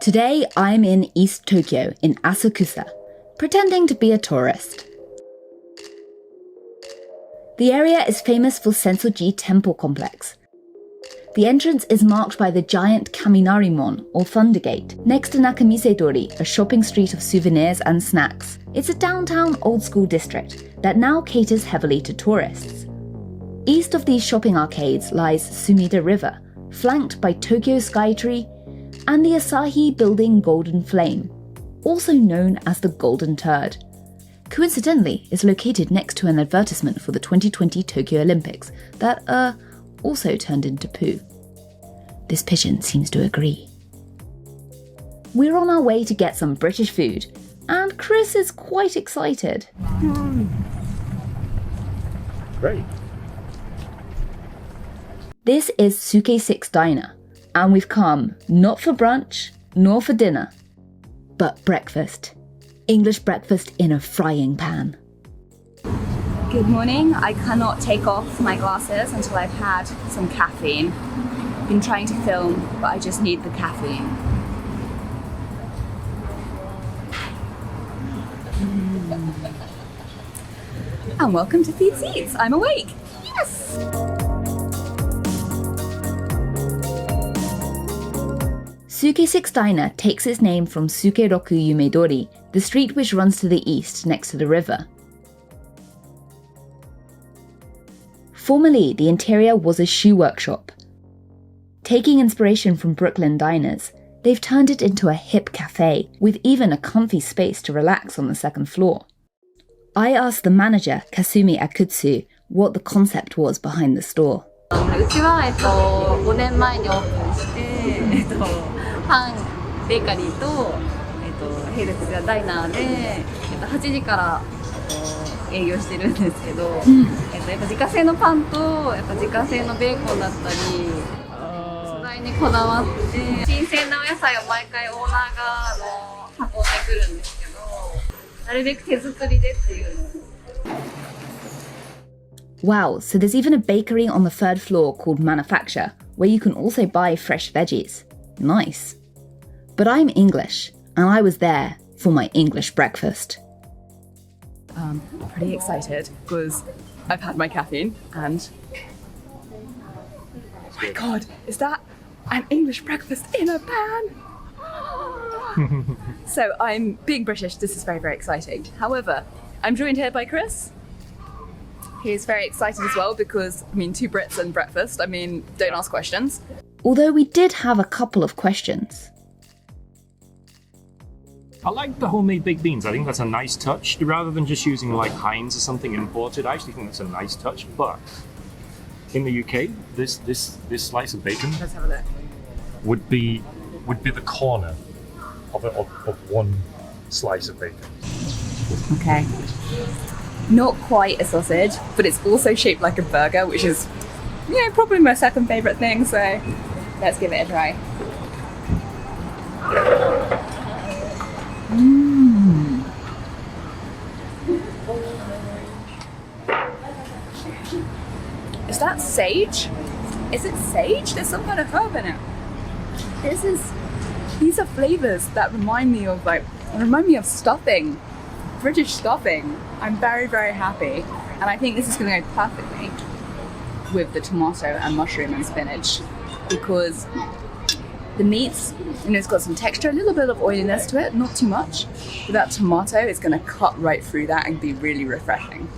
Today I'm in East Tokyo in Asakusa, pretending to be a tourist. The area is famous for Sensoji Temple complex. The entrance is marked by the giant Kaminarimon, or Thunder Gate, next to Nakamisedori, a shopping street of souvenirs and snacks. It's a downtown old-school district that now caters heavily to tourists. East of these shopping arcades lies Sumida River, flanked by Tokyo Skytree and the Asahi Building Golden Flame, also known as the Golden Turd. Coincidentally, is located next to an advertisement for the 2020 Tokyo Olympics that, also turned into poo. This pigeon seems to agree. We're on our way to get some British food, and Chris is quite excited. Great. This is Suke6 Diner, and we've come not for brunch, nor for dinner, but breakfast. English breakfast in a frying pan. Good morning. I cannot take off my glasses until I've had some caffeine. Been trying to film, but I just need the caffeine. And welcome to Feed Seeds. I'm awake. Yes! Suke6 Diner takes its name from Suke6 Yumedori, the street which runs to the east next to the river. Formerly, the interior was a shoe workshop. Taking inspiration from Brooklyn diners, they've turned it into a hip cafe with even a comfy space to relax on the second floor. I asked the manager, Kasumi Akutsu, what the concept was behind the store. うちは5年前にオープンして、パン、ベーカリーと、ヘルツやダイナーで、8時から営業してるんですけど、やっぱ自家製のパンとやっぱ自家製のベーコンだったり、素材にこだわって新鮮なお野菜を毎回オーナーが運んでくるんですけど、なるべく手作りでっていうのを。Wow, so there's even a bakery on the third floor called Manufacture, where you can also buy fresh veggies. Nice. But I'm English, and I was there for my English breakfast. Pretty excited because I've had my caffeine and oh my god, is that an English breakfast in a pan? So I'm being British, this is very, very exciting. However, I'm joined here by Chris. He's very excited as well because, two Brits and breakfast, don't ask questions. Although we did have a couple of questions. I like the homemade baked beans. I think that's a nice touch. Rather than just using like Heinz or something imported, I actually think that's a nice touch. But in the UK, this slice of bacon Let's have a look. would be the corner of one slice of bacon. Okay. Not quite a sausage, but it's also shaped like a burger, which is, probably my second favourite thing, so let's give it a try. Is that sage? Is it sage? There's some kind of herb in it. These are flavours that remind me of stuffing. British stuffing. I'm very, very happy. And I think this is going to go perfectly with the tomato and mushroom and spinach because the meat's, it's got some texture, a little bit of oiliness to it, not too much. But that tomato is going to cut right through that and be really refreshing.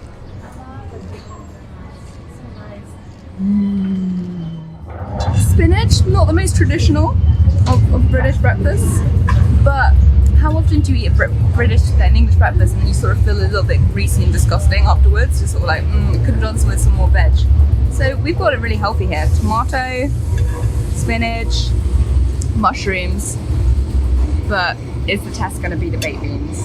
Spinach, not the most traditional of British breakfasts, but how often do you eat a English breakfast and then you sort of feel a little bit greasy and disgusting afterwards? You're sort of like, could have done with some more veg. So we've got it really healthy here. Tomato, spinach, mushrooms, but is the test going to be the baked beans?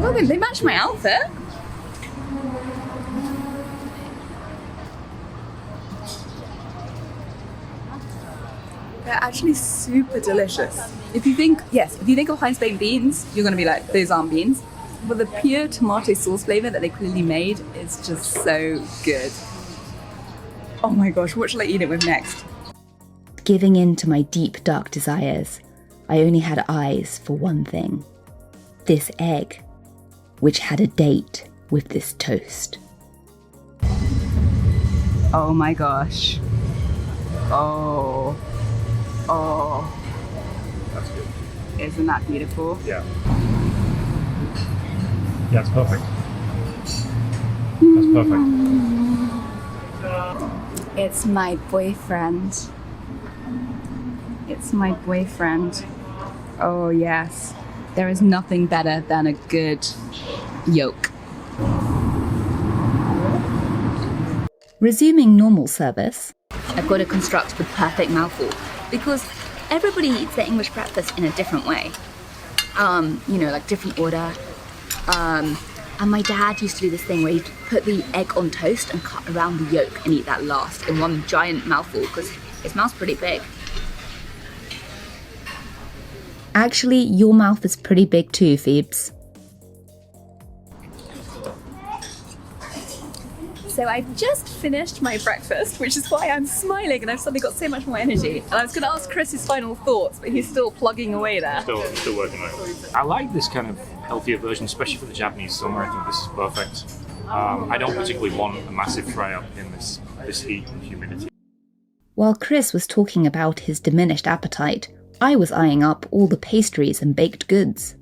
Well, they match my outfit. They're actually super delicious. If you think of Heinz baked beans, you're going to be like, those aren't beans. But the pure tomato sauce flavour that they clearly made is just so good. Oh my gosh, what shall I eat it with next? Giving in to my deep, dark desires, I only had eyes for one thing. This egg, which had a date with this toast. Oh my gosh. Oh. That's good. Isn't that beautiful? Yeah. Yeah, it's perfect. That's perfect. It's my boyfriend. It's my boyfriend. Oh yes. There is nothing better than a good yolk. Resuming normal service, I've got to construct the perfect mouthful because everybody eats their English breakfast in a different way. Like different order. And my dad used to do this thing where he'd put the egg on toast and cut around the yolk and eat that last in one giant mouthful because his mouth's pretty big. Actually, your mouth is pretty big too, Phoebes. So I've just finished my breakfast, which is why I'm smiling and I've suddenly got so much more energy. And I was going to ask Chris his final thoughts, but he's still plugging away there. Still working on it. I like this kind of healthier version, especially for the Japanese summer. I think this is perfect. I don't particularly want a massive fry up in this heat and humidity. While Chris was talking about his diminished appetite, I was eyeing up all the pastries and baked goods.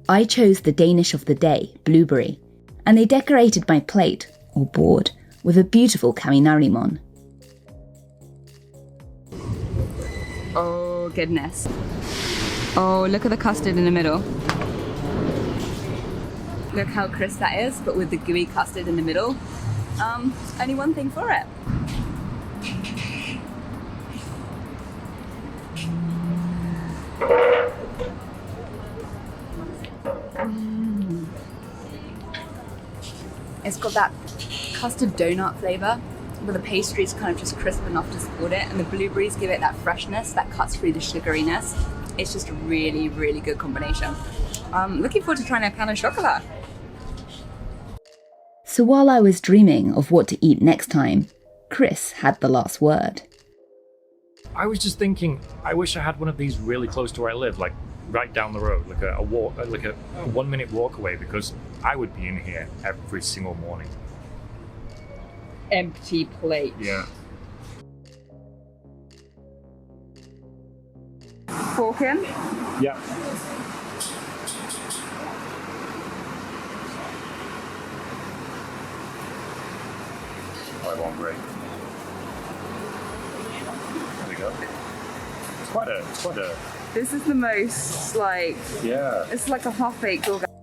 I chose the Danish of the day, blueberry, and they decorated my plate, or board, with a beautiful kaminarimon. Oh goodness. Oh, look at the custard in the middle. Look how crisp that is, but with the gooey custard in the middle. Only one thing for it. It's got that custard donut flavour, but the pastry's kind of just crisp enough to support it, and the blueberries give it that freshness that cuts through the sugariness. It's just a really, really good combination. Looking forward to trying a pan au chocolat. So while I was dreaming of what to eat next time, Chris had the last word. I was just thinking, I wish I had one of these really close to where I live, like right down the road, like a 1 minute walk away, because I would be in here every single morning. Empty plate. Yeah. Fork in. Yeah. I won't break. There we go. It's quite a. This is the most, Yeah. it's like a half-baked orgasm.